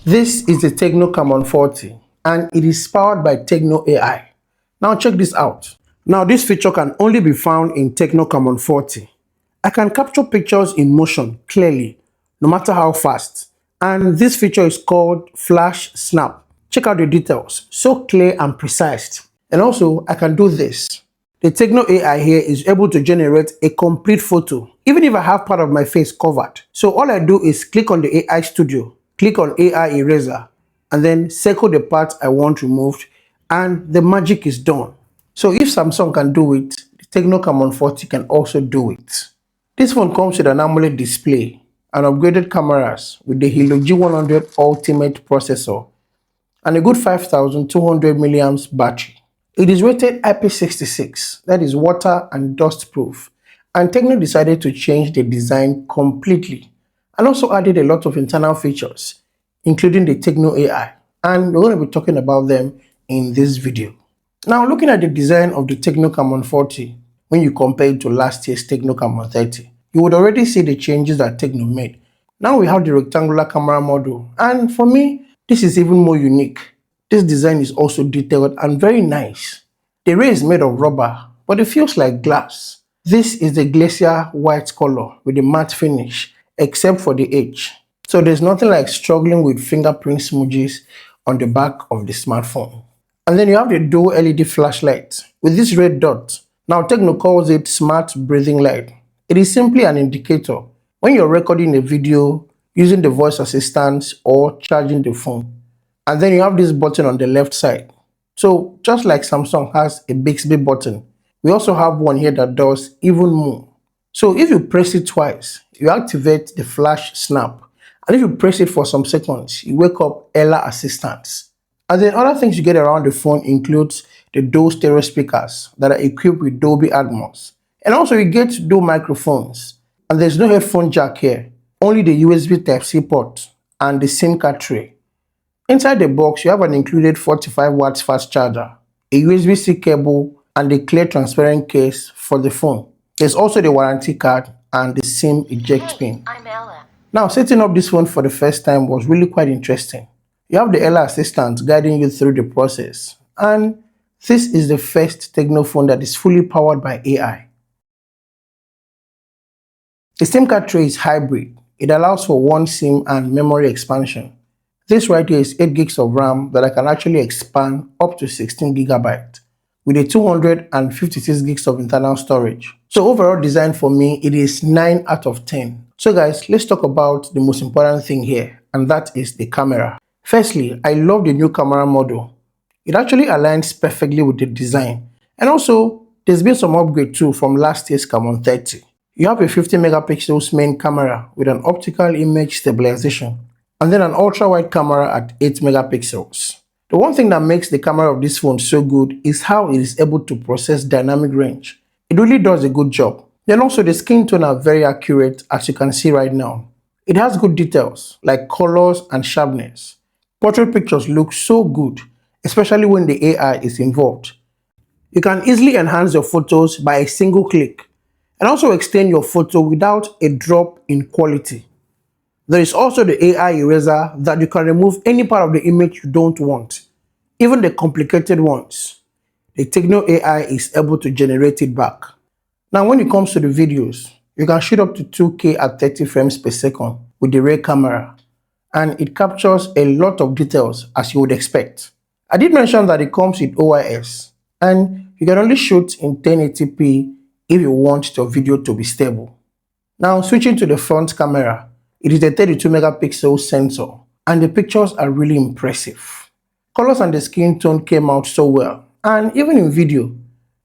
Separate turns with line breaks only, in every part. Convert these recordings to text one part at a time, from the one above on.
This is the Tecno Camon 40 and it is powered by Tecno AI. Now check this out. Now this feature can only be found in Tecno Camon 40. I can capture pictures in motion clearly, no matter how fast. And this feature is called Flash Snap. Check out the details, so clear and precise. And also, I can do this. The Tecno AI here is able to generate a complete photo, even if I have part of my face covered. So all I do is click on the AI Studio, click on AI Eraser, and then circle the part I want removed, and the magic is done. So if Samsung can do it, the Tecno Camon 40 can also do it. This phone comes with an AMOLED display and upgraded cameras with the Helio G100 Ultimate processor and a good 5200 milliamps battery. It is rated IP66, that is water and dust proof, and Tecno decided to change the design completely and also added a lot of internal features, including the Tecno AI, and we're going to be talking about them in this video. Now, looking at the design of the Tecno Camon 40, when you compare it to last year's Tecno Camon 30, you would already see the changes that Tecno made. Now we have the rectangular camera model, and for me, this is even more unique. This design is also detailed and very nice. The ray is made of rubber, but it feels like glass. This is the glacier white color with a matte finish, except for the edge. So there's nothing like struggling with fingerprint smudges on the back of the smartphone. And then you have the dual LED flashlight with this red dot. Now Tecno calls it smart breathing light. It is simply an indicator when you're recording a video, using the voice assistant, or charging the phone. And then you have this button on the left side. So just like Samsung has a Bixby button, we also have one here that does even more. So if you press it twice, you activate the flash snap. And if you press it for some seconds, you wake up Ella Assistants. And then other things you get around the phone includes the dual stereo speakers that are equipped with Dolby Atmos. And also you get dual microphones. And there's no headphone jack here, only the USB Type-C port and the SIM card tray. Inside the box, you have an included 45 watts fast charger, a USB-C cable, and a clear transparent case for the phone. There's also the warranty card and the SIM eject pin.
I'm Ella.
Now, setting up this phone for the first time was really quite interesting. You have the Ella Assistant guiding you through the process, and this is the first Tecno phone that is fully powered by AI. The SIM card tray is hybrid. It allows for one SIM and memory expansion. This right here is 8 gigs of RAM that I can actually expand up to 16 gigabytes with a 256 gigs of internal storage. So overall design for me, it is 9 out of 10. So guys, let's talk about the most important thing here, and that is the camera. Firstly, I love the new camera model. It actually aligns perfectly with the design. And also, there's been some upgrade too from last year's Camon 30. You have a 50 megapixels main camera with an optical image stabilization, and then an ultra-wide camera at 8 megapixels. The one thing that makes the camera of this phone so good is how it is able to process dynamic range. It really does a good job. Then also the skin tone are very accurate, as you can see right now. It has good details like colors and sharpness. Portrait pictures look so good, especially when the AI is involved. You can easily enhance your photos by a single click and also extend your photo without a drop in quality. There is also the AI eraser that you can remove any part of the image you don't want, even the complicated ones. The Tecno AI is able to generate it back. Now when it comes to the videos, you can shoot up to 2K at 30 frames per second with the rear camera, and it captures a lot of details as you would expect. I did mention that it comes with OIS, and you can only shoot in 1080p if you want your video to be stable. Now switching to the front camera, it is a 32 megapixel sensor, and the pictures are really impressive. Colors and the skin tone came out so well, and even in video,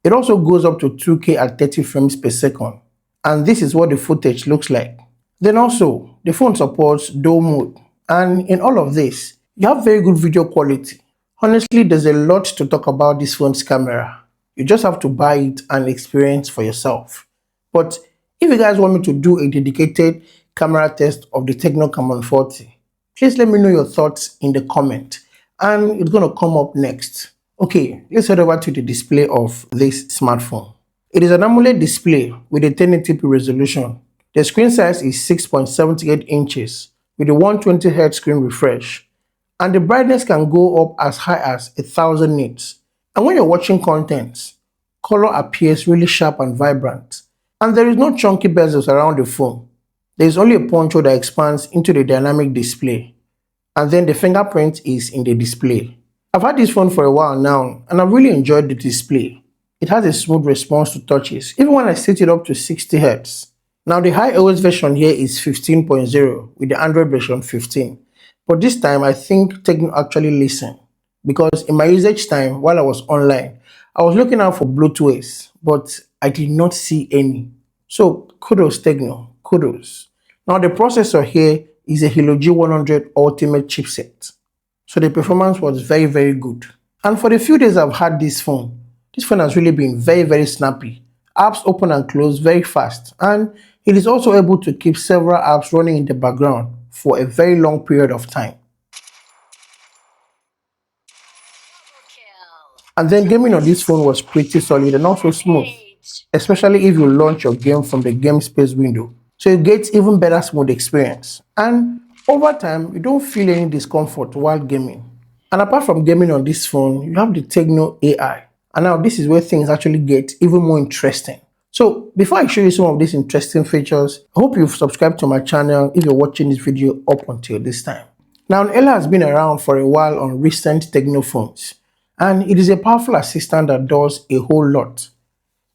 it also goes up to 2K at 30 frames per second, and this is what the footage looks like. Then also, the phone supports dual mode, and in all of this, you have very good video quality. Honestly, there's a lot to talk about this phone's camera. You just have to buy it and experience for yourself. But if you guys want me to do a dedicated camera test of the Tecno Camon 40, please let me know your thoughts in the comment, and it's going to come up next. Okay, let's head over to the display of this smartphone. It is an AMOLED display with a 1080p resolution. The screen size is 6.78 inches with a 120Hz screen refresh, and the brightness can go up as high as 1000 nits. And when you're watching content, color appears really sharp and vibrant. And there is no chunky bezels around the phone. There is only a punch hole that expands into the dynamic display. And then the fingerprint is in the display. I've had this phone for a while now, and I've really enjoyed the display. It has a smooth response to touches, even when I set it up to 60 Hz. Now the iOS version here is 15.0 with the Android version 15. But this time I think Tecno actually listened, because in my usage time while I was online, I was looking out for Bluetooth, but I did not see any. So kudos Tecno, kudos. Now the processor here is a Helio G100 Ultimate chipset. So the performance was very good. And for the few days I've had this phone has really been very snappy. Apps open and close very fast, and it is also able to keep several apps running in the background for a very long period of time. And then gaming on this phone was pretty solid and also smooth, especially if you launch your game from the game space window. So you get even better smooth experience. And over time, you don't feel any discomfort while gaming. And apart from gaming on this phone, you have the Tecno AI. And now this is where things actually get even more interesting. So before I show you some of these interesting features, I hope you've subscribed to my channel if you're watching this video up until this time. Now, Ella has been around for a while on recent Tecno phones, and it is a powerful assistant that does a whole lot.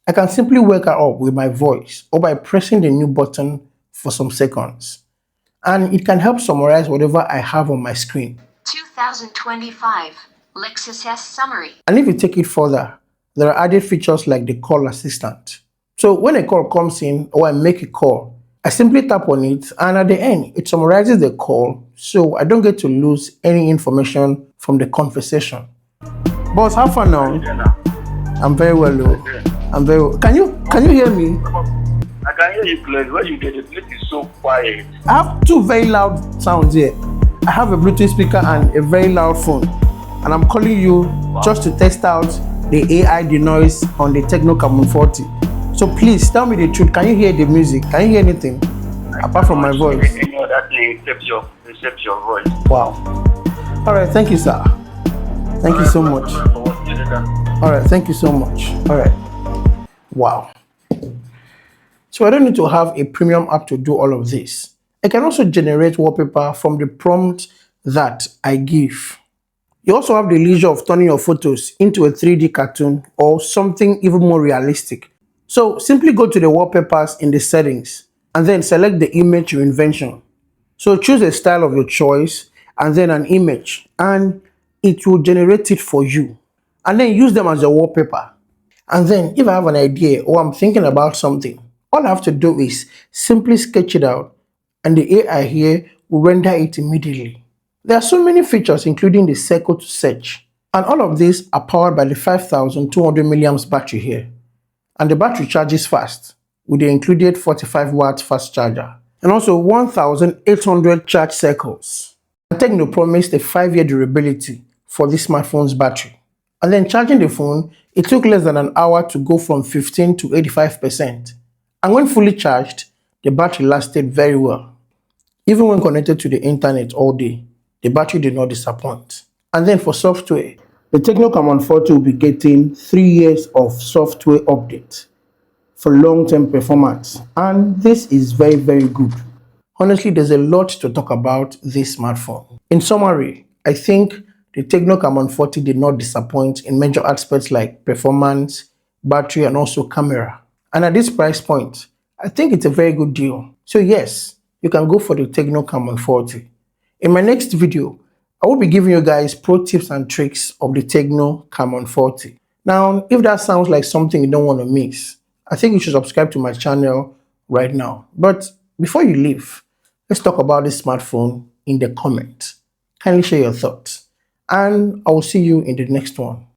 I can simply wake her up with my voice or by pressing the new button for some seconds. And it can help summarize whatever I have on my screen.
2025 Lexus S Summary.
And if you take it further, there are added features like the call assistant. So when a call comes in or I make a call, I simply tap on it, and at the end, it summarizes the call so I don't get to lose any information from the conversation. Boss, how far now? I'm very well, though. I'm very well. Can you hear me?
I can hear you clearly. Where you get the place is so quiet.
I have two very loud sounds here. I have a Bluetooth speaker and a very loud phone. And I'm calling you just to test out the AI denoise on the Tecno Camon 40. So please tell me the truth. Can you hear the music? Can you hear anything apart from my voice?
Any other thing except your voice.
Wow. All right. Thank you, sir. Thank you so much. All right. Thank you so much. All right. Wow. So I don't need to have a premium app to do all of this. I can also generate wallpaper from the prompt that I give. You also have the leisure of turning your photos into a 3D cartoon or something even more realistic. So simply go to the wallpapers in the settings and then select the image your invention. So choose a style of your choice and then an image, and it will generate it for you. And then use them as your wallpaper. And then if I have an idea or I'm thinking about something, all I have to do is simply sketch it out, and the AI here will render it immediately. There are so many features, including the circle to search, and all of these are powered by the 5200 milliamps battery here. And the battery charges fast with the included 45 watt fast charger and also 1800 charge cycles. Tecno promised a 5-year durability for this smartphone's battery. And then charging the phone, it took less than an hour to go from 15 to 85%. And when fully charged, the battery lasted very well. Even when connected to the internet all day, the battery did not disappoint. And then for software, the Tecno Camon 40 will be getting 3 years of software update for long-term performance. And this is very good. Honestly, there's a lot to talk about this smartphone. In summary, I think the Tecno Camon 40 did not disappoint in major aspects like performance, battery, and also camera. And at this price point, I think it's a very good deal. So yes, you can go for the Tecno Camon 40. In my next video, I will be giving you guys pro tips and tricks of the Tecno Camon 40. Now, if that sounds like something you don't want to miss, I think you should subscribe to my channel right now. But before you leave, let's talk about this smartphone in the comments. Kindly share your thoughts, and I will see you in the next one.